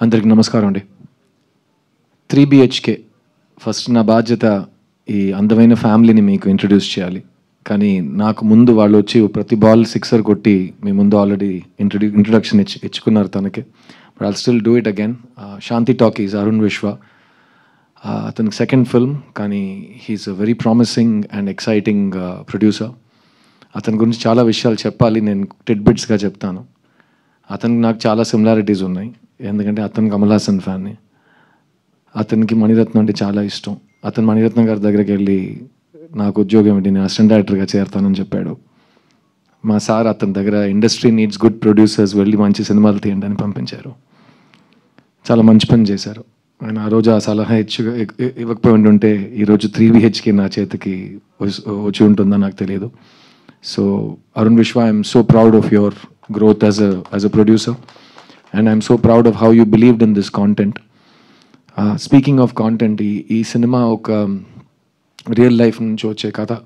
అందరికి నమస్కారం అండి. 3BHK ఫస్ట్ నా బాధ్యత ఈ అందమైన ఫ్యామిలీని మీకు ఇంట్రడ్యూస్ చేయాలి. కానీ నాకు ముందు వాళ్ళు వచ్చి ప్రతి బాల్ సిక్సర్ కొట్టి మీ ముందు ఆల్రెడీ ఇంట్రడక్షన్ ఇచ్చుకున్నారు తనకి. But I'll still do it again. Shanti talkies Arun Vishwa, అతనికి సెకండ్ ఫిల్మ్, కానీ he's a very promising and exciting producer. అతని గురించి చాలా విషయాలు చెప్పాలి, నేను టిడ్బిట్స్గా చెప్తాను. అతనికి నాకు చాలా సిమిలారిటీస్ ఉన్నాయి, ఎందుకంటే అతను కమల్ హాసన్ ఫ్యాన్ని. అతనికి మణిరత్నం అంటే చాలా ఇష్టం. అతను మణిరత్నం గారి దగ్గరికి వెళ్ళి నాకు ఉద్యోగం ఏంటి, నేను అసిస్టెంట్ డైరెక్టర్గా చేరతానని చెప్పాడు. మా సార్ అతని దగ్గర ఇండస్ట్రీ నీడ్స్ గుడ్ ప్రొడ్యూసర్స్, వెళ్ళి మంచి సినిమాలు తీయండి అని పంపించారు. చాలా మంచి పని చేశారు ఆయన. ఆ రోజు ఆ సలహా ఇవ్వకపోయి ఉంటే ఈరోజు 3BHK నా చేతికి వచ్చి ఉంటుందో నాకు తెలియదు. సో అరుణ్ విశ్వ, I'm so proud of your growth as a producer, and I'm so proud of how you believed in this content. Speaking of content, ee cinema oka real life nunchi vache katha.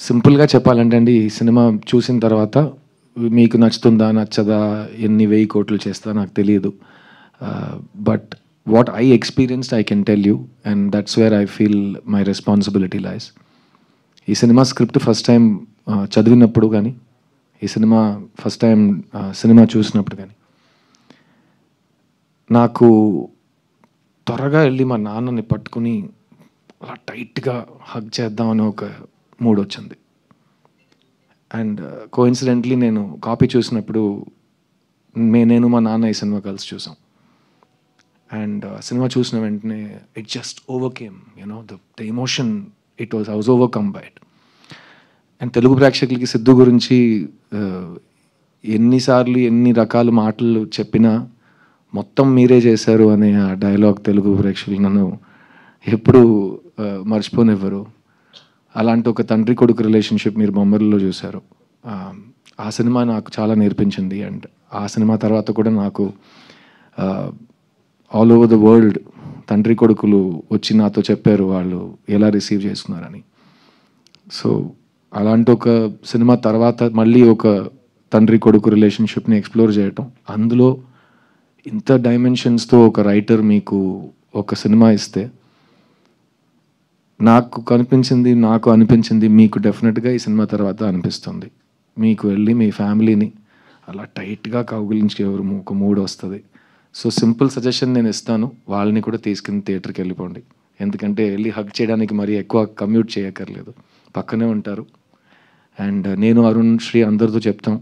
Simple ga cheppalante andi, ee cinema chusin tarvata meeku nachutunda nachada enni 1000 kotlu chesta naaku teliyadu, but what I experienced I can tell you, and that's where I feel my responsibility lies. Ee cinema script first time చదివినప్పుడు కానీ, ఈ cinema first time cinema చూసినప్పుడు కానీ నాకు త్వరగా వెళ్ళి మా నాన్నని పట్టుకుని అలా టైట్గా హగ్ చేద్దామని ఒక మూడ్ వచ్చింది. అండ్ కోఇన్సిడెంట్లీ నేను కాపీ చూసినప్పుడు నేను మా నాన్న ఈ సినిమా కలిసి చూసాం. అండ్ సినిమా చూసిన వెంటనే it just overcame, you know the emotion, I was overcome by it. And Telugu ప్రేక్షకులకి సిద్ధు గురించి ఎన్నిసార్లు ఎన్ని రకాల మాటలు చెప్పినా మొత్తం మీరే చేశారు అనే ఆ డైలాగ్ తెలుగు ప్రేక్షకులు నన్ను ఎప్పుడు మర్చిపోనివ్వరు. అలాంటి ఒక తండ్రి కొడుకు రిలేషన్షిప్ మీరు బొమ్మరిలో చూశారు. ఆ సినిమా నాకు చాలా నేర్పించింది. అండ్ ఆ సినిమా తర్వాత కూడా నాకు ఆల్ ఓవర్ ద వరల్డ్ తండ్రి కొడుకులు వచ్చి నాతో చెప్పారు వాళ్ళు ఎలా రిసీవ్ చేస్తున్నారని. సో అలాంటి ఒక సినిమా తర్వాత మళ్ళీ ఒక తండ్రి కొడుకు రిలేషన్షిప్ని ఎక్స్ప్లోర్ చేయటం, అందులో ఇంత డైమెన్షన్స్తో ఒక రైటర్ మీకు ఒక సినిమా ఇస్తే నాకు అనిపించింది మీకు డెఫినెట్గా ఈ సినిమా తర్వాత అనిపిస్తుంది. మీకు వెళ్ళి మీ ఫ్యామిలీని అలా టైట్గా కౌగిలించి ఒక మూడ్ వస్తుంది. సో సింపుల్ సజెషన్ నేను ఇస్తాను, వాళ్ళని కూడా తీసుకుని థియేటర్కి వెళ్ళిపోండి. ఎందుకంటే వెళ్ళి హగ్ చేయడానికి మరీ ఎక్కువ కమ్యూట్ చేయక్కర్లేదు, పక్కనే ఉంటారు. అండ్ నేను అరుణ్ శ్రీ అందరితో చెప్తాం,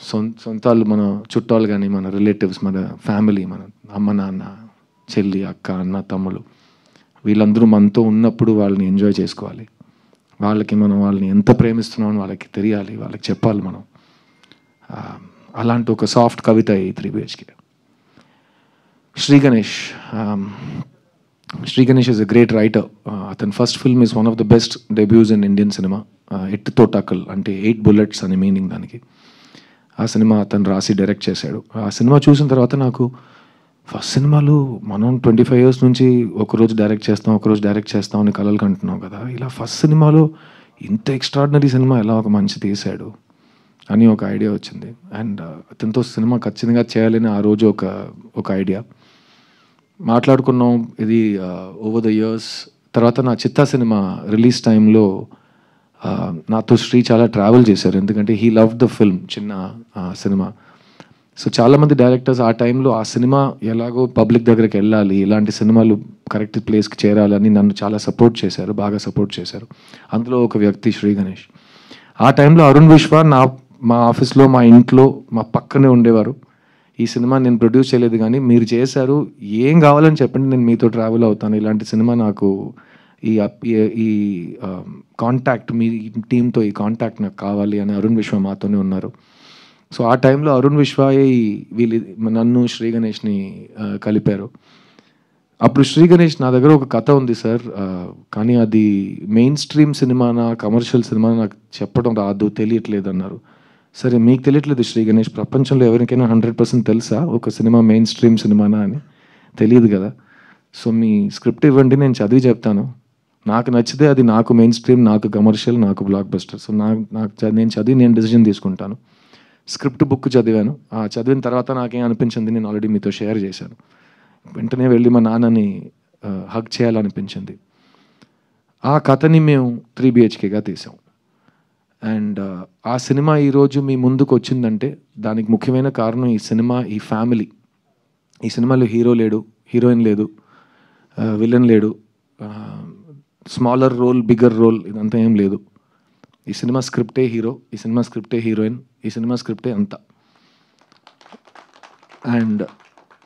సొంతాలు మన చుట్టాలు కానీ మన రిలేటివ్స్, మన ఫ్యామిలీ, మన అమ్మ నాన్న, చెల్లి, అక్క, అన్న, తమ్ముళ్ళు, వీళ్ళందరూ మనతో ఉన్నప్పుడు వాళ్ళని ఎంజాయ్ చేసుకోవాలి. వాళ్ళని ఎంత ప్రేమిస్తున్నామని వాళ్ళకి తెలియాలి, వాళ్ళకి చెప్పాలి మనం. అలాంటి ఒక సాఫ్ట్ కవిత ఈ 3BHK. Sri Ganesh is a great writer. Athan first film is one of the best debuts in Indian cinema. ఎట్టుతో టకల్ అంటే 8 bullets అనే మీనింగ్ దానికి. ఆ సినిమా అతను రాసి డైరెక్ట్ చేశాడు. ఆ సినిమా చూసిన తర్వాత నాకు ఫస్ట్ సినిమాలు మనం 25 years నుంచి ఒకరోజు డైరెక్ట్ చేస్తాం అని కలలు కంటున్నాం కదా, ఇలా ఫస్ట్ సినిమాలో ఇంత ఎక్స్ట్రాడినరీ సినిమా ఎలా ఒక మంచి తీశాడు అని ఒక ఐడియా వచ్చింది. అండ్ అతనితో సినిమా ఖచ్చితంగా చేయాలని ఆ రోజు ఒక ఐడియా మాట్లాడుకున్నాం. ఇది ఓవర్ ద ఇయర్స్. తర్వాత నా చిత్తా సినిమా రిలీజ్ టైంలో నాతో శ్రీ చాలా ట్రావెల్ చేశారు, ఎందుకంటే హీ లవ్ ద ఫిల్మ్, చిన్న సినిమా. సో చాలామంది డైరెక్టర్స్ ఆ టైంలో ఆ సినిమా ఎలాగో పబ్లిక్ దగ్గరికి వెళ్ళాలి, ఇలాంటి సినిమాలు కరెక్ట్ ప్లేస్కి చేరాలని నన్ను చాలా బాగా సపోర్ట్ చేశారు. అందులో ఒక వ్యక్తి శ్రీ గణేష్. ఆ టైంలో అరుణ్ విశ్వ మా ఆఫీస్లో, మా ఇంట్లో, మా పక్కనే ఉండేవారు. ఈ సినిమా నేను ప్రొడ్యూస్ చేయలేదు కానీ మీరు చేశారు, ఏం కావాలని చెప్పండి, నేను మీతో ట్రావెల్ అవుతాను, ఇలాంటి సినిమా నాకు ఈ కాంటాక్ట్, మీ టీంతో ఈ కాంటాక్ట్ నాకు కావాలి అని అరుణ్ విశ్వ మాతోనే ఉన్నారు. సో ఆ టైంలో అరుణ్ విశ్వ నన్ను శ్రీ గణేష్ని కలిపారు. అప్పుడు శ్రీ గణేష్, నా దగ్గర ఒక కథ ఉంది సార్, కానీ అది మెయిన్ స్ట్రీమ్ సినిమానా కమర్షియల్ సినిమా నాకు చెప్పడం రాదు, తెలియట్లేదు అన్నారు. సరే మీకు తెలియట్లేదు శ్రీ గణేష్, ప్రపంచంలో ఎవరికైనా 100% తెలుసా ఒక సినిమా మెయిన్ స్ట్రీమ్ సినిమానా అని? తెలియదు కదా. సో మీ స్క్రిప్ట్ ఇవ్వండి, నేను చదివి చెప్తాను, నాకు నచ్చితే అది నాకు మెయిన్ స్ట్రీమ్, నాకు కమర్షియల్, నాకు బ్లాక్ బస్టర్. సో నేను చదివి నేను డెసిషన్ తీసుకుంటాను. స్క్రిప్ట్ బుక్ చదివాను. చదివిన తర్వాత నాకేం అనిపించింది నేను ఆల్రెడీ మీతో షేర్ చేశాను. వెంటనే వెళ్ళి మా నాన్నని హగ్ చేయాలనిపించింది. ఆ కథని మేము 3 BHKగా తీసాం. అండ్ ఆ సినిమా ఈరోజు మీ ముందుకు వచ్చిందంటే దానికి ముఖ్యమైన కారణం ఈ సినిమా, ఈ ఫ్యామిలీ. ఈ సినిమాలో హీరో లేడు, హీరోయిన్ లేదు, విలన్ లేడు, స్మాలర్ రోల్, బిగ్గర్ రోల్ ఇదంతా ఏం లేదు. ఈ సినిమా స్క్రిప్టే హీరో, ఈ సినిమా స్క్రిప్టే హీరోయిన్, ఈ సినిమా స్క్రిప్టే అంతా. అండ్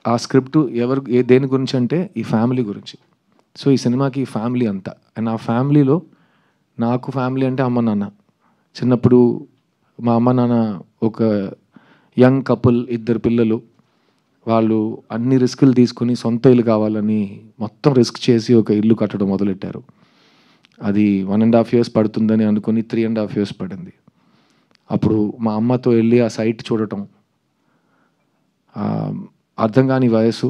ఆ స్క్రిప్ట్ దేని గురించి అంటే ఈ ఫ్యామిలీ గురించి. సో ఈ సినిమాకి ఈ ఫ్యామిలీ అంతా. అండ్ ఆ ఫ్యామిలీలో నాకు ఫ్యామిలీ అంటే అమ్మ నాన్న. చిన్నప్పుడు మా అమ్మ నాన్న ఒక యంగ్ కపుల్, 2 పిల్లలు. వాళ్ళు అన్ని రిస్కులు తీసుకుని సొంత ఇల్లు కావాలని మొత్తం రిస్క్ చేసి ఒక ఇల్లు కట్టడం మొదలెట్టారు. అది 1.5 years పడుతుందని అనుకుని 3.5 years పడింది. అప్పుడు మా అమ్మతో వెళ్ళి ఆ సైట్ చూడటం, అర్థం కాని వయసు,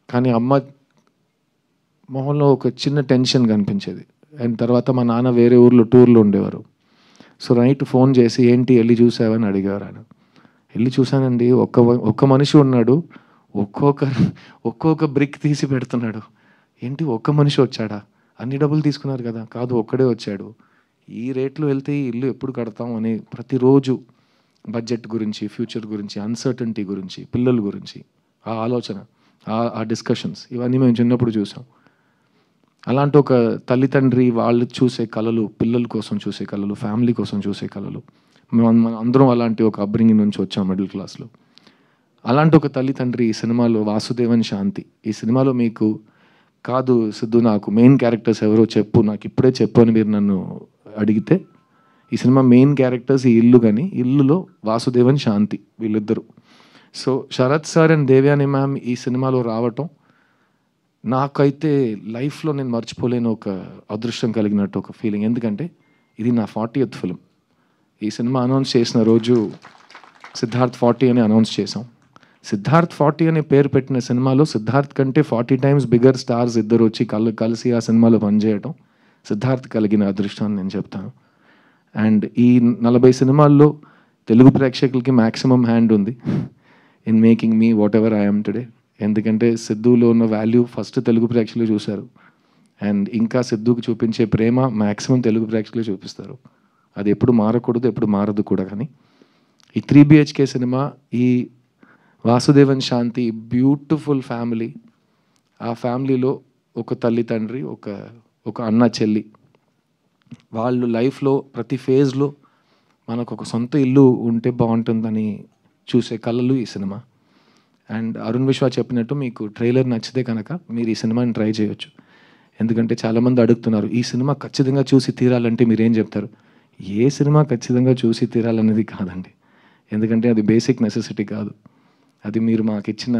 కానీ అమ్మ మొహంలో ఒక చిన్న టెన్షన్ కనిపించేది. అండ్ తర్వాత మా నాన్న వేరే ఊర్లో టూర్లో ఉండేవారు. సో నైట్ ఫోన్ చేసి ఏంటి వెళ్ళి చూసావని అడిగారు. ఆయన వెళ్ళి చూశానండి, ఒక్క మనిషి ఉన్నాడు, ఒక్కొక్క బ్రిక్ తీసి పెడుతున్నాడు. ఏంటి ఒక్క మనిషి వచ్చాడా, అన్ని డబ్బులు తీసుకున్నారు కదా, కాదు ఒక్కడే వచ్చాడు, ఈ రేట్లో వెళ్తే ఈ ఇల్లు ఎప్పుడు కడతాం అని ప్రతిరోజు బడ్జెట్ గురించి, ఫ్యూచర్ గురించి, అన్సర్టనిటీ గురించి, పిల్లల గురించి ఆ ఆలోచన, ఆ డిస్కషన్స్ ఇవన్నీ మేము చిన్నప్పుడు చూసాం. అలాంటి ఒక తల్లిదండ్రి వాళ్ళు చూసే కళలు, పిల్లల కోసం చూసే కళలు, ఫ్యామిలీ కోసం చూసే కళలు, మనం అందరం అలాంటి ఒక అప్బ్రింగింగ్ నుంచి వచ్చాం మిడిల్ క్లాస్లో. అలాంటి ఒక తల్లిదండ్రి ఈ సినిమాలో వాసుదేవన్ శాంతి. ఈ సినిమాలో మీకు కాదు సిద్ధు నాకు మెయిన్ క్యారెక్టర్స్ ఎవరో చెప్పు, నాకు ఇప్పుడే చెప్పు అని మీరు నన్ను అడిగితే, ఈ సినిమా మెయిన్ క్యారెక్టర్స్ ఈ ఇల్లు, కానీ ఇల్లులో వాసుదేవన్ శాంతి వీళ్ళిద్దరు. So Sarath sir and Devayani ma'am ఈ సినిమాలో రావటం నాకైతే లైఫ్లో నేను మర్చిపోలేని ఒక అదృష్టం కలిగినట్టు ఒక ఫీలింగ్. ఎందుకంటే ఇది నా 40th ఫిల్మ్. ఈ సినిమా అనౌన్స్ చేసిన రోజు సిద్ధార్థ్ 40 అని అనౌన్స్ చేసాం. సిద్ధార్థ్ 40 అనే పేరు పెట్టిన సినిమాలో సిద్ధార్థ్ కంటే 40 times బిగ్గర్ స్టార్స్ ఇద్దరు వచ్చి కలిసి ఆ సినిమాలో పనిచేయటం సిద్ధార్థ్ కలిగిన అదృష్టాన్ని నేను చెప్తాను. అండ్ ఈ 40 సినిమాల్లో తెలుగు ప్రేక్షకులకి మ్యాక్సిమం హ్యాండ్ ఉంది in making me what ever I'm today. ఎందుకంటే సిద్ధులో ఉన్న వాల్యూ ఫస్ట్ తెలుగు ప్రేక్షకులు చూశారు. అండ్ ఇంకా సిద్ధుకి చూపించే ప్రేమ మ్యాక్సిమం తెలుగు ప్రేక్షకులు చూపిస్తారు. అది ఎప్పుడు మారకూడదు, ఎప్పుడు మారదు కూడా. కానీ ఈ 3 BHK సినిమా, ఈ వాసుదేవన్ శాంతి బ్యూటిఫుల్ ఫ్యామిలీ, ఆ ఫ్యామిలీలో ఒక తల్లి తండ్రి, ఒక అన్న చెల్లి, వాళ్ళు లైఫ్లో ప్రతి ఫేజ్లో మనకు ఒక సొంత ఇల్లు ఉంటే బాగుంటుందని చూసే కళలు ఈ సినిమా. అండ్ అరుణ్ విశ్వ చెప్పినట్టు మీకు ట్రైలర్ నచ్చితే కనుక మీరు ఈ సినిమాని ట్రై చేయొచ్చు. ఎందుకంటే చాలామంది అడుగుతున్నారు ఈ సినిమా ఖచ్చితంగా చూసి తీరాలంటే మీరేం చెప్తారు. ఏ సినిమా ఖచ్చితంగా చూసి తీరాలనేది కాదండి. ఎందుకంటే అది బేసిక్ నెసెసిటీ కాదు. అది మీరు మాకు ఇచ్చిన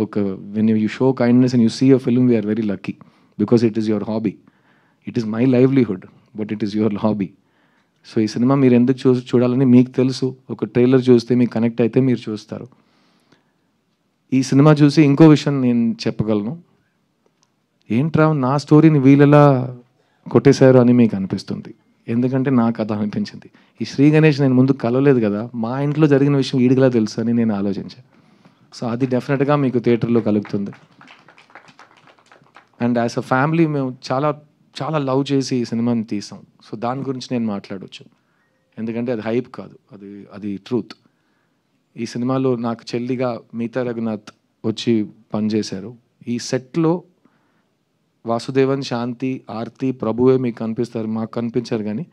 ఒక when you show kindness and you see a film we're very lucky because it is your hobby. It is my livelihood but it is your hobby. So ఈ సినిమా మీరు ఎందుకు చూడాలని మీకు తెలుసు. ఒక ట్రైలర్ చూస్తే మీకు కనెక్ట్ అయితే మీరు చూస్తారు. ఈ సినిమా చూసి ఇంకో విషయం నేను చెప్పగలను. ఏంట్రా నా స్టోరీని వీళ్ళెలా కొట్టేశారు అని మీకు అనిపిస్తుంది. ఎందుకంటే నాకు అది అనిపించింది. ఈ శ్రీ గణేష్ నేను ముందు కలవలేదు కదా, మా ఇంట్లో జరిగిన విషయం వీడికిలా తెలుసు అని నేను ఆలోచించాను. సో అది డెఫినెట్గా మీకు థియేటర్లో కలుగుతుంది. అండ్ యాజ్ అ ఫ్యామిలీ మేము చాలా చాలా లవ్ చేసి ఈ సినిమాని తీసాం. సో దాని గురించి నేను మాట్లాడవచ్చు. ఎందుకంటే అది హైప్ కాదు, అది ట్రూత్. ఈ సినిమాలో నాకు చెల్లిగా మీతా రఘునాథ్ వచ్చి పనిచేశారు. ఈ సెట్లో వాసుదేవన్ శాంతి, ఆర్తి, ప్రభువే మీకు కనిపిస్తారు, మాకు కనిపించారు. కానీ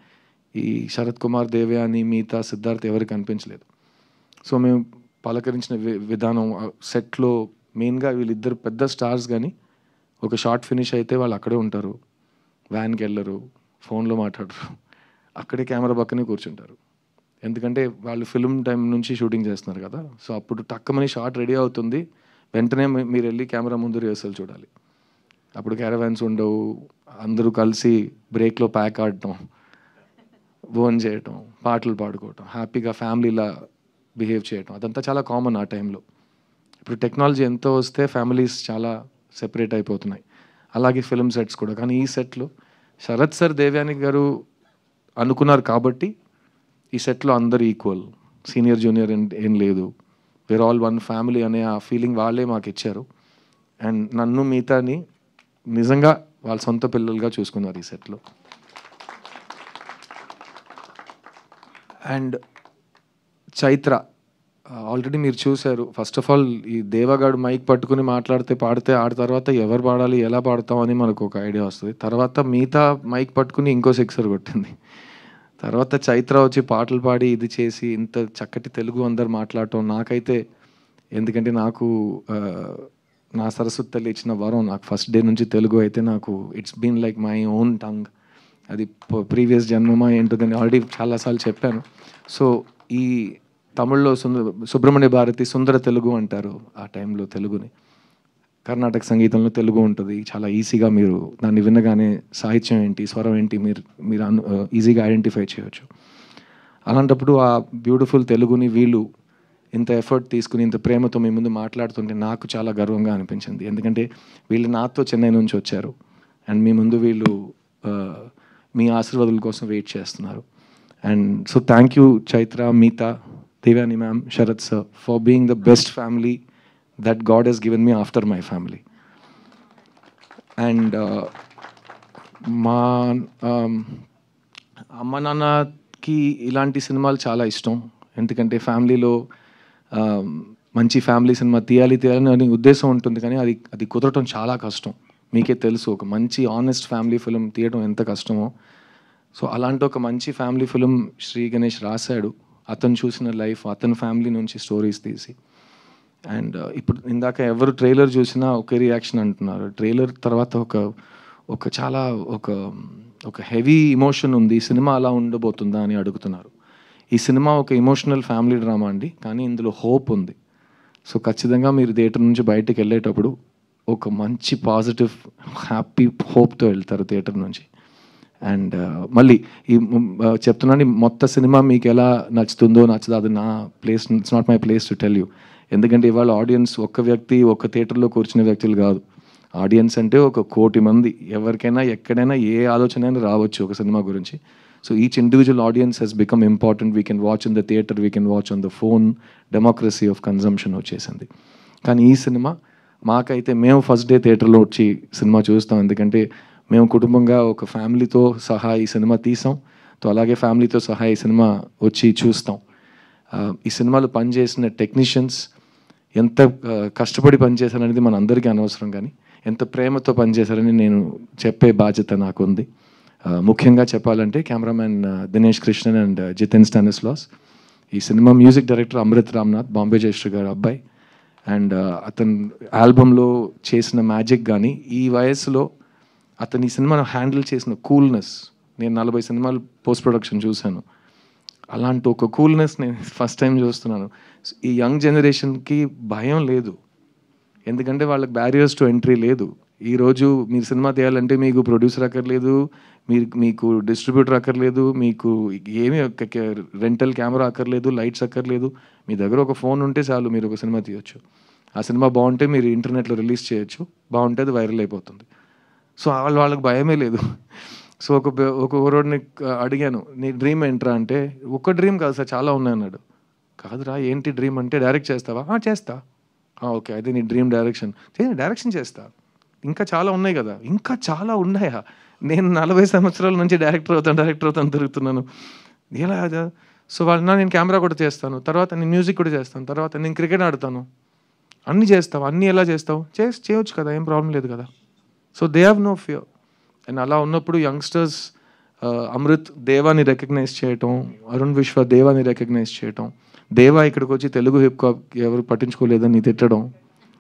ఈ శరత్ కుమార్, దేవ్యాని, మీతా, సిద్ధార్థ్ ఎవరికి కనిపించలేదు. సో మేము పలకరించిన విధానం సెట్లో మెయిన్గా వీళ్ళిద్దరు పెద్ద స్టార్స్. కానీ ఒక షార్ట్ ఫినిష్ అయితే వాళ్ళు అక్కడే ఉంటారు, వ్యాన్కి వెళ్ళరు, ఫోన్లో మాట్లాడరు, అక్కడే కెమెరా పక్కనే కూర్చుంటారు. ఎందుకంటే వాళ్ళు ఫిల్మ్ టైం నుంచి షూటింగ్ చేస్తున్నారు కదా. సో అప్పుడు టక్కమని షార్ట్ రెడీ అవుతుంది, వెంటనే మీరు వెళ్ళి కెమెరా ముందు రిహర్సల్ చూడాలి. అప్పుడు క్యారవాన్స్ ఉండవు, అందరూ కలిసి బ్రేక్లో ప్యాక్ ఆడటం, భోన్ చేయటం, పాటలు పాడుకోవటం, హ్యాపీగా ఫ్యామిలీలా బిహేవ్ చేయటం, అదంతా చాలా కామన్ ఆ టైంలో. ఇప్పుడు టెక్నాలజీ ఎంతో వస్తే ఫ్యామిలీస్ చాలా సెపరేట్ అయిపోతున్నాయి, అలాగే ఫిల్మ్ సెట్స్ కూడా. కానీ ఈ సెట్లో శరత్ సార్, దేవ్యాని గారు అనుకున్నారు కాబట్టి ఈ సెట్లో అందరు ఈక్వల్. సీనియర్ జూనియర్ ఏం లేదు, వేర్ ఆల్ వన్ ఫ్యామిలీ అనే ఆ ఫీలింగ్ వాళ్ళే మాకు ఇచ్చారు. అండ్ నన్ను మిగతాని నిజంగా వాళ్ళ సొంత పిల్లలుగా చూసుకున్నారు ఈ సెట్లో. అండ్ చైత్ర ఆల్రెడీ మీరు చూశారు. ఫస్ట్ ఆఫ్ ఆల్ ఈ దేవగాడు మైక్ పట్టుకుని మాట్లాడితే పాడితే ఆడ తర్వాత ఎవరు పాడాలి ఎలా పాడతాం అని మనకు ఒక ఐడియా వస్తుంది. తర్వాత మిగతా మైక్ పట్టుకుని ఇంకో సిక్సర్ కొట్టింది. తర్వాత చైత్ర వచ్చి పాటలు పాడి ఇది చేసి ఇంత చక్కటి తెలుగు అందరు మాట్లాడటం నాకైతే, ఎందుకంటే నాకు నా సరస్వతి తల్లి ఇచ్చిన వరం. నాకు ఫస్ట్ డే నుంచి తెలుగు అయితే నాకు it's been like my own tongue. అది ప్రీవియస్ జన్మమా ఏంటోదని ఆల్రెడీ చాలాసార్లు చెప్పాను. సో ఈ తమిళ్లో సుబ్రహ్మణ్య భారతి సుందర తెలుగు అంటారు ఆ టైంలో తెలుగుని. కర్ణాటక సంగీతంలో తెలుగు ఉంటుంది. చాలా ఈజీగా మీరు దాన్ని వినగానే సాహిత్యం ఏంటి, స్వరం ఏంటి మీరు ఈజీగా ఐడెంటిఫై చేయవచ్చు. అలాంటప్పుడు ఆ బ్యూటిఫుల్ తెలుగుని వీళ్ళు ఇంత ఎఫర్ట్ తీసుకుని ఇంత ప్రేమతో మీ ముందు మాట్లాడుతుంటే నాకు చాలా గర్వంగా అనిపించింది. ఎందుకంటే వీళ్ళు నాతో చెన్నై నుంచి వచ్చారు అండ్ మీ ముందు వీళ్ళు మీ ఆశీర్వాదాల కోసం వెయిట్ చేస్తున్నారు. And so thank you Chaitra, Meeta, Devani ma'am, Sharath sir for being the best family that God has given me after my family. And మా అమ్మ నాన్నకి ఇలాంటి సినిమాలు చాలా ఇష్టం. ఎందుకంటే ఫ్యామిలీలో మంచి ఫ్యామిలీ సినిమా తీయాలని అనే ఉద్దేశం ఉంటుంది, కానీ అది కుదరటం చాలా కష్టం. మీకే తెలుసు ఒక మంచి ఆనెస్ట్ ఫ్యామిలీ ఫిలిం తీయడం ఎంత కష్టమో. సో అలాంటి ఒక మంచి ఫ్యామిలీ ఫిలిం శ్రీ గణేష్ రాశాడు. అతను చూసిన లైఫ్, అతని ఫ్యామిలీ నుంచి స్టోరీస్ తీసి. అండ్ ఇప్పుడు ఇందాక ఎవరు ట్రైలర్ చూసినా ఒకే రియాక్షన్ అంటున్నారు. ట్రైలర్ తర్వాత ఒక చాలా ఒక హెవీ ఇమోషన్ ఉంది, ఈ సినిమా అలా ఉండబోతుందా అని అడుగుతున్నారు. ఈ సినిమా ఒక ఎమోషనల్ ఫ్యామిలీ డ్రామా అండి, కానీ ఇందులో హోప్ ఉంది. సో ఖచ్చితంగా మీరు థియేటర్ నుంచి బయటకు వెళ్ళేటప్పుడు ఒక మంచి పాజిటివ్ హ్యాపీ హోప్తో వెళ్తారు థియేటర్ నుంచి. అండ్ మళ్ళీ ఈ చెప్తున్నాను, మొత్తం సినిమా మీకు ఎలా నచ్చుతుందో నచ్చదో అది నా place, it's not my place to tell you. ఎందుకంటే ఇవాళ ఆడియన్స్ ఒక్క వ్యక్తి ఒక్క థియేటర్లో కూర్చునే వ్యక్తులు కాదు. ఆడియన్స్ అంటే 1 కోటి మంది. ఎవరికైనా ఎక్కడైనా ఏ ఆలోచన అయినా రావచ్చు ఒక సినిమా గురించి. So each individual audience Hess become important. We can watch in the theatre, we can watch on the phone. Democracy of consumption వచ్చేసింది. కానీ ఈ సినిమా మాకైతే మేము ఫస్ట్ డే థియేటర్లో వచ్చి సినిమా చూస్తాం. ఎందుకంటే మేము కుటుంబంగా ఒక ఫ్యామిలీతో సహా ఈ సినిమా తీసాం. అలాగే ఫ్యామిలీతో సహా ఈ సినిమా వచ్చి చూస్తాం. ఈ సినిమాలో పనిచేసిన టెక్నీషియన్స్ ఎంత కష్టపడి పనిచేశారనేది మన అందరికీ అనవసరం, కానీ ఎంత ప్రేమతో పనిచేశారని నేను చెప్పే బాధ్యత నాకు ఉంది. ముఖ్యంగా చెప్పాలంటే కెమెరామ్యాన్ దినేష్ కృష్ణన్ అండ్ జితెన్ స్టానిస్లాస్. ఈ cinema music director Amrit Ramnath, Bombay Jayashri garu అబ్బాయి. అండ్ అతను ఆల్బంలో చేసిన మ్యాజిక్ కానీ ఈ వయసులో అతను ఈ సినిమాను హ్యాండిల్ చేసిన కూల్నెస్, నేను 40 సినిమాలు పోస్ట్ ప్రొడక్షన్ చూశాను. అలాంటి ఒక కూల్నెస్ నేను ఫస్ట్ టైం చూస్తున్నాను. ఈ యంగ్ జనరేషన్కి భయం లేదు, ఎందుకంటే వాళ్ళకి బ్యారియర్స్ టు ఎంట్రీ లేదు. ఈరోజు మీరు సినిమా తీయాలంటే మీకు ప్రొడ్యూసర్ అక్కర్లేదు, మీకు డిస్ట్రిబ్యూటర్ అక్కర్లేదు, మీకు ఏమీ రెంటల్ కెమెరా అక్కర్లేదు, లైట్స్ అక్కర్లేదు. మీ దగ్గర ఒక ఫోన్ ఉంటే చాలు, మీరు ఒక సినిమా తీయొచ్చు. ఆ సినిమా బాగుంటే మీరు ఇంటర్నెట్లో రిలీజ్ చేయొచ్చు, బాగుంటే అది వైరల్ అయిపోతుంది. సో వాళ్ళకి భయమే లేదు. సో ఒక ఊరోడిని అడిగాను, నీ డ్రీమ్ ఏంట్రా అంటే, ఒక్క డ్రీమ్ కాదు సార్ చాలా ఉన్నాయి అన్నాడు. కాదురా ఏంటి డ్రీమ్ అంటే, డైరెక్ట్ చేస్తావా? చేస్తా. ఓకే, అయితే నీ డ్రీమ్ డైరెక్షన్ చేస్తా. ఇంకా చాలా ఉన్నాయి కదా. ఇంకా చాలా ఉన్నాయా? నేను 40 సంవత్సరాల నుంచి డైరెక్టర్ అవుతాను తిరుగుతున్నాను. ఎలా? సో నేను కెమెరా కూడా చేస్తాను, తర్వాత నేను మ్యూజిక్ కూడా చేస్తాను, తర్వాత నేను క్రికెట్ ఆడతాను. అన్నీ చేస్తావు, అన్నీ ఎలా చేస్తావు? చేయొచ్చు కదా, ఏం ప్రాబ్లం లేదు కదా. So they have no fear. And అలా ఉన్నప్పుడు యంగ్స్టర్స్ అమృత్ దేవాని రికగ్నైజ్ చేయటం, అరుణ్ విశ్వ దేవాని రికగ్నైజ్ చేయటం, దేవా ఇక్కడికి వచ్చి తెలుగు హిప్ హాప్ ఎవరు పట్టించుకోలేదని తిట్టడం,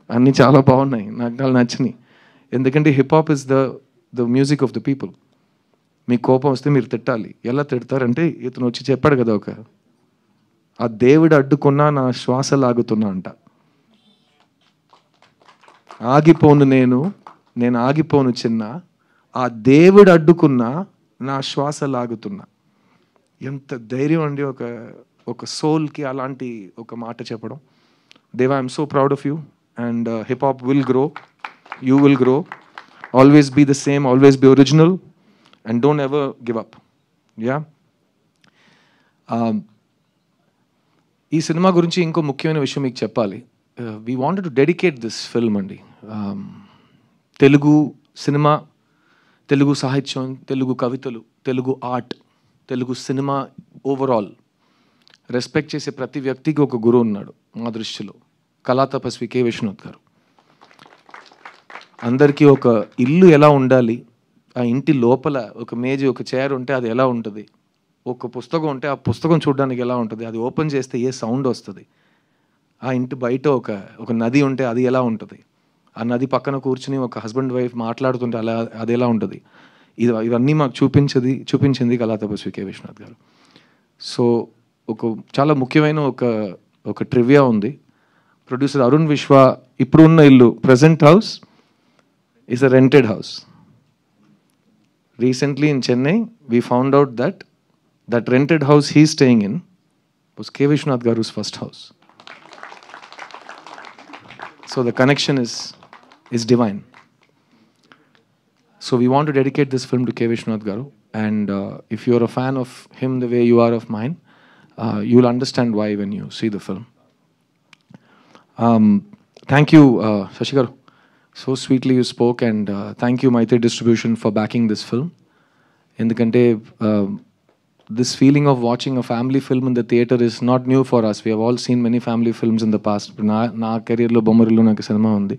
అన్నీ చాలా బాగున్నాయి, నాకు నచ్చినాయి. ఎందుకంటే hip hop is the music of the people. మీకు కోపం వస్తే మీరు తిట్టాలి. ఎలా తిడతారంటే, ఇతను వచ్చి చెప్పాడు కదా, ఆ దేవుడు అడ్డుకున్నా నా శ్వాస లాగుతున్నా అంట. ఆగిపోను నేను ఆగిపోను చిన్న, ఆ దేవుడు అడ్డుకున్నా నా శ్వాస లాగుతున్నా. ఎంత ధైర్యం అండి ఒక సోల్కి అలాంటి ఒక మాట చెప్పడం. Deva, I'm so proud of you. And hip hop will grow, you will grow. Always be the same, always be original and don't ever give up. Yeah, ఈ సినిమా గురించి ఇంకో ముఖ్యమైన విషయం మీకు చెప్పాలి. We wanted to dedicate this film అండి. Telugu cinema, Telugu సాహిత్యం, తెలుగు కవితలు, Telugu art, Telugu cinema overall respect చేసే ప్రతి వ్యక్తికి ఒక గురువు ఉన్నాడు మా దృష్టిలో. కళా తపస్వి కె. విశ్వనాథ్ గారు. అందరికీ ఒక ఇల్లు ఎలా ఉండాలి, ఆ ఇంటి లోపల ఒక మేజీ, ఒక చైర్ ఉంటే అది ఎలా ఉంటుంది, ఒక పుస్తకం ఉంటే ఆ పుస్తకం చూడడానికి ఎలా ఉంటుంది, అది ఓపెన్ చేస్తే ఏ సౌండ్ వస్తుంది, ఆ ఇంటి బయట ఒక నది ఉంటే అది ఎలా ఉంటుంది, ఆ నది పక్కన కూర్చుని ఒక హస్బెండ్ వైఫ్ మాట్లాడుతుంటే అది ఎలా ఉంటుంది, ఇవన్నీ మాకు చూపించింది కళా తపస్వి కె. విశ్వనాథ్ గారు. సో చాలా ముఖ్యమైన ఒక ట్రివియా ఉంది. ప్రొడ్యూసర్ అరుణ్ విశ్వ ఇప్పుడు ఉన్న ఇల్లు, present house is a rented house. Recently in Chennai, we found out that rented house he's staying in was K. Vishwanath Garu's first house. So the connection is divine. So we want to dedicate this film to K. Vishwanath Garu. And if you're a fan of him the way you are of mine, you'll understand why when you see the film. Thank you, Shashi Garu. So sweetly you spoke, and thank you Maitri Distribution for backing this film. Endukante this feeling of watching a family film in the theater is not new for us. We have all seen many family films in the past. నా కెరీర్లో బొమ్మరిలో నాకు cinema ఉంది.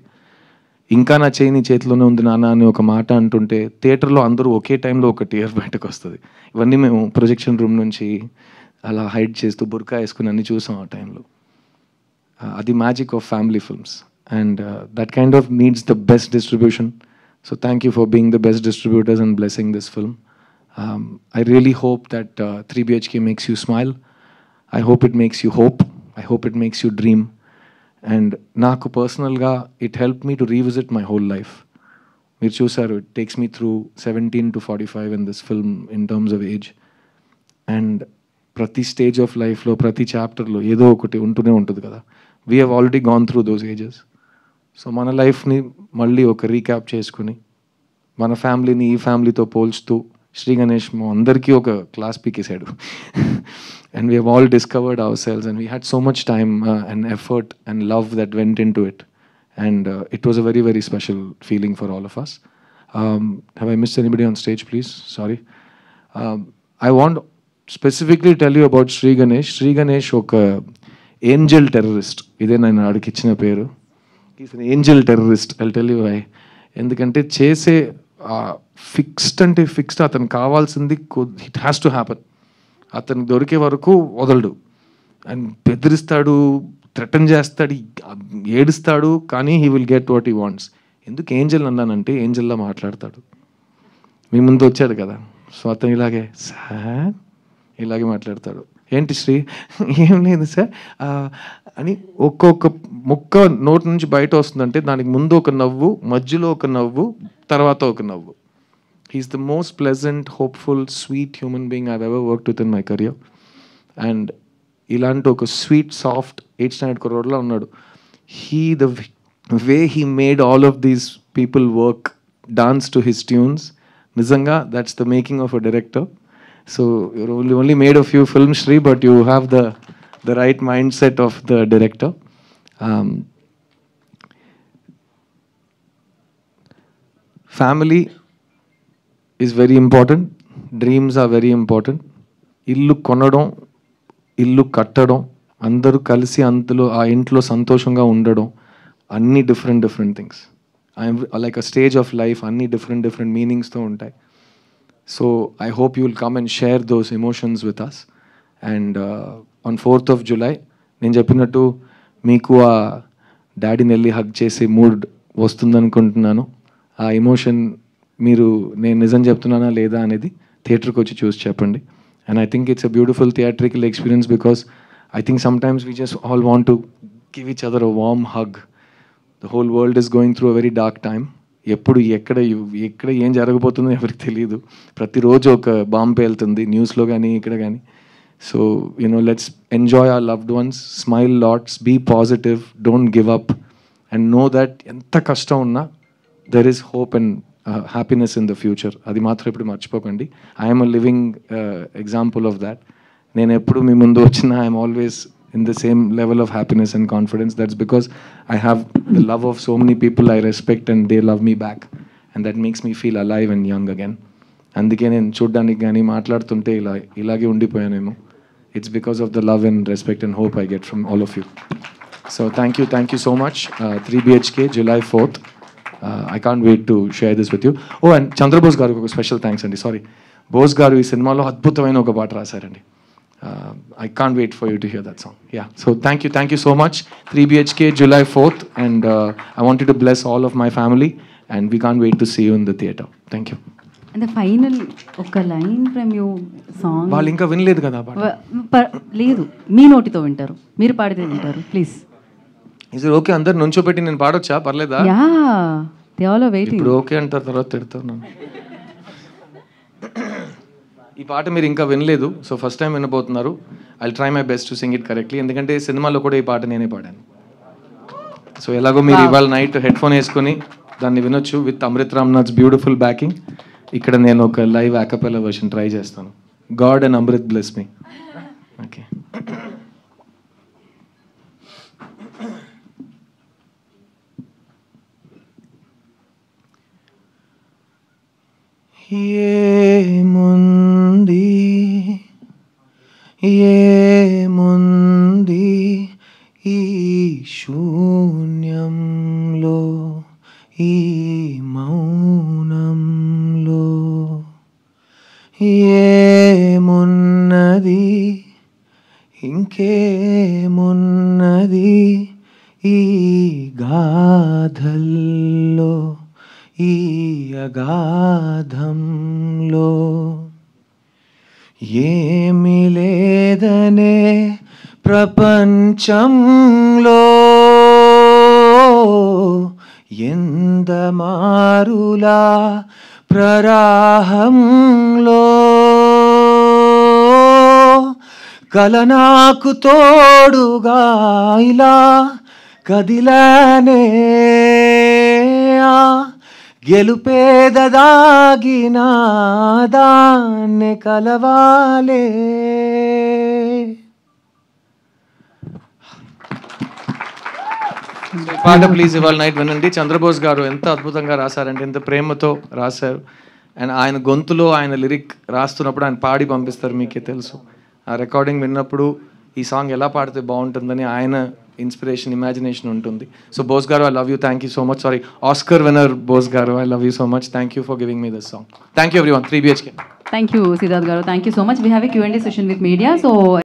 ఇంకా నా చేయి నీ చేతిలోనే ఉంది నాన్న అని ఒక మాట అంటుంటే థియేటర్లో అందరూ ఒకే టైంలో ఒక టియర్ బయటకు వస్తుంది. ఇవన్నీ మేము ప్రొజెక్షన్ రూమ్ నుంచి అలా హైడ్ చేస్తూ బుర్కా వేసుకుని అన్నీ చూసాం ఆ టైంలో. అది magic of family films. And that kind of needs the best distribution. So thank you for being the best distributors and blessing this film. I really hope that 3BHK makes you smile. I hope it makes you hope. I hope it makes you dream. And నాకు పర్సనల్గా it helped me to revisit my whole life. మీరు చూసారు, it takes me through 17 to 45 in this film in terms of age. And ప్రతి stage of లైఫ్లో, ప్రతి చాప్టర్లో ఏదో ఒకటి ఉంటూనే ఉంటుంది కదా. We have already gone through those ages. So మన లైఫ్ని మళ్ళీ ఒక రీక్యాప్ చేసుకుని మన ఫ్యామిలీని ఈ ఫ్యామిలీతో పోల్చుతూ శ్రీ గణేష్ అందరికీ ఒక క్లాస్ పీకేసాడు. And we have all discovered ourselves and we had so much time and effort and love that went into it. And it was a very very special feeling for all of us. Have I missed anybody on stage please? Sorry. I want specifically tell you about Shri Ganesh. Shri Ganesh ఒక angel terrorist. ఇదే నేను ఆడికి ఇచ్చిన పేరు. Is an angel terrorist. I'll tell you why. ఎందుకంటే చేసే fixed అంటే fixed, అతను కావాల్సింది ఇట్ హ్యాస్ టు హ్యాపన్. అతనికి దొరికే వరకు వదలడు. అండ్ బెదిరిస్తాడు, థ్రెటన్ చేస్తాడు, ఏడుస్తాడు, కానీ he will get what he wants. ఎందుకు ఏంజల్ అన్నానంటే ఏంజల్లా మాట్లాడతాడు. మీ ముందు వచ్చాడు కదా, సో అతను ఇలాగే సార్ ఇలాగే మాట్లాడతాడు. ఏంటి శ్రీ? ఏం లేదు సార్ అని ఒక్కొక్క ముక్క నోటి నుంచి బయట వస్తుందంటే దానికి ముందు ఒక నవ్వు, మధ్యలో ఒక నవ్వు, తర్వాత ఒక నవ్వు. He is the most pleasant, hopeful, sweet human being I ever worked with in my career. And ఇలాంటి ఒక స్వీట్, సాఫ్ట్ 8th స్టాండర్డ్ కుర్రోడ్లా ఉన్నాడు. The way he made all of these people work, dance to his tunes, నిజంగా that's the making of a director. So you only made a few films, Shri, but you have the right mindset of the director. Family is very important. Dreams are very important. Illu konadam, illu kattadam, andaru kalisi antlo aa intlo santoshanga undadam, anni different things. I am like a stage of life, anni different meanings tho untai. So I hope you will come and share those emotions with us. And on 4th of July, నేను చెప్పినట్టు మీకు ఆ డాడీని వెళ్ళి hug చేసే mood వస్తుందనుకుంటున్నాను. ఆ emotion మీరు నేను నిజం చెప్తున్నానా లేదా అనేది థియేటర్కి వచ్చి చూసి చెప్పండి. And I think it's a beautiful theatrical experience because I think sometimes we just all want to give each other a warm hug. The whole world is going through a very dark time. ఎప్పుడు ఎక్కడ ఏం జరగబోతుందో ఎవరికి తెలియదు. ప్రతిరోజు ఒక bomb పేలుతుంది న్యూస్లో కానీ ఇక్కడ కానీ. So let's enjoy our loved ones, smile lots, be positive, don't give up and know that ఎంత కష్టం ఉన్నా there is hope and happiness in the future. అది మాత్రం ఇప్పుడు మర్చిపోకండి. I'm a living example of that. నేను ఎప్పుడు మీ ముందు వచ్చినా I'm always in the same level of happiness and confidence. That's because I have the love of so many people I respect and they love me back. And that makes me feel alive and young again. అందుకే నేను చూడ్డానికి కానీ మాట్లాడుతుంటే ఇలాగే ఉండిపోయానేమో. It's because of the love and respect and hope I get from all of you. So thank you so much. 3 BHK, July 4th. I can't wait to share this with you. Oh, and Chandrabose garu ఒక special thanks అండి. Sorry, Bose గారు ఈ సినిమాలో అద్భుతమైన ఒక పాట రాశారండి. I can't wait for you to hear that song. Yeah, so thank you so much. 3 BHK, July 4th, and I want you to bless all of my family, and we can't wait to see you in the theatre. Thank you. And the final ఒక line from you song వాళ్ళు ఇంకా వినలేదు కదా లేదు, మీ నోటితో వింటారు, మీరు పాడితే వింటారు. ప్లీజ్. Is it okay? అందరు నుంచోపెట్టి నేను పాడొచ్చా? పర్లేదా? Yeah, they all are waiting. ఇప్పుడు ఓకే అంటారు, తర్వాత తిడతాను. ఈ పాట మీరు ఇంకా వినలేదు, సో ఫస్ట్ టైం వినబోతున్నారు. I try my best to sing it correctly, ఎందుకంటే సినిమాలో కూడా ఈ పాట నేనే పాడాను. సో ఎలాగో మీరు ఇవాళ నైట్ హెడ్ ఫోన్ వేసుకొని దాన్ని వినొచ్చు with Amrit Ramnath's beautiful backing. ఇక్కడ నేను ఒక లైవ్ యాకపెలా వర్షన్ ట్రై చేస్తాను. God and Amrit bless me. Okay. ఏముంది ఈ శూన్యంలో, ఈ మౌనంలో, ఏమున్నది ఇంకేమున్నది ఈ గాథల్లో, ఈ అగాధంలో. ఏమి లేదనే ప్రపంచంలో ఎందమారులా ప్రరాహంలో కల నాకు తోడుగా ఇలా కదిలానే, గెలుపేదదాగిన దాన్ని కలవాలే. పాట ప్లీజ్ ఇవాళ నైట్ వినండి. చంద్రబోస్ గారు ఎంత అద్భుతంగా రాశారంటే, ఎంత ప్రేమతో రాశారు. అండ్ ఆయన గొంతులో ఆయన లిరిక్ రాస్తున్నప్పుడు ఆయన పాడి పంపిస్తారు, మీకే తెలుసు. ఆ రికార్డింగ్ విన్నప్పుడు ఈ సాంగ్ ఎలా పాడితే బాగుంటుందని ఆయన ఇన్స్పిరేషన్, ఇమాజినేషన్ ఉంటుంది. So Bose garu, I love you, thank you so much. Sorry, Oscar winner Bose garu, I love you so much. Thank you for giving me this song. Thank you everyone. 3 BHK. Thank you, Siddharth garu. Thank you so much. We have a Q&A session with media. So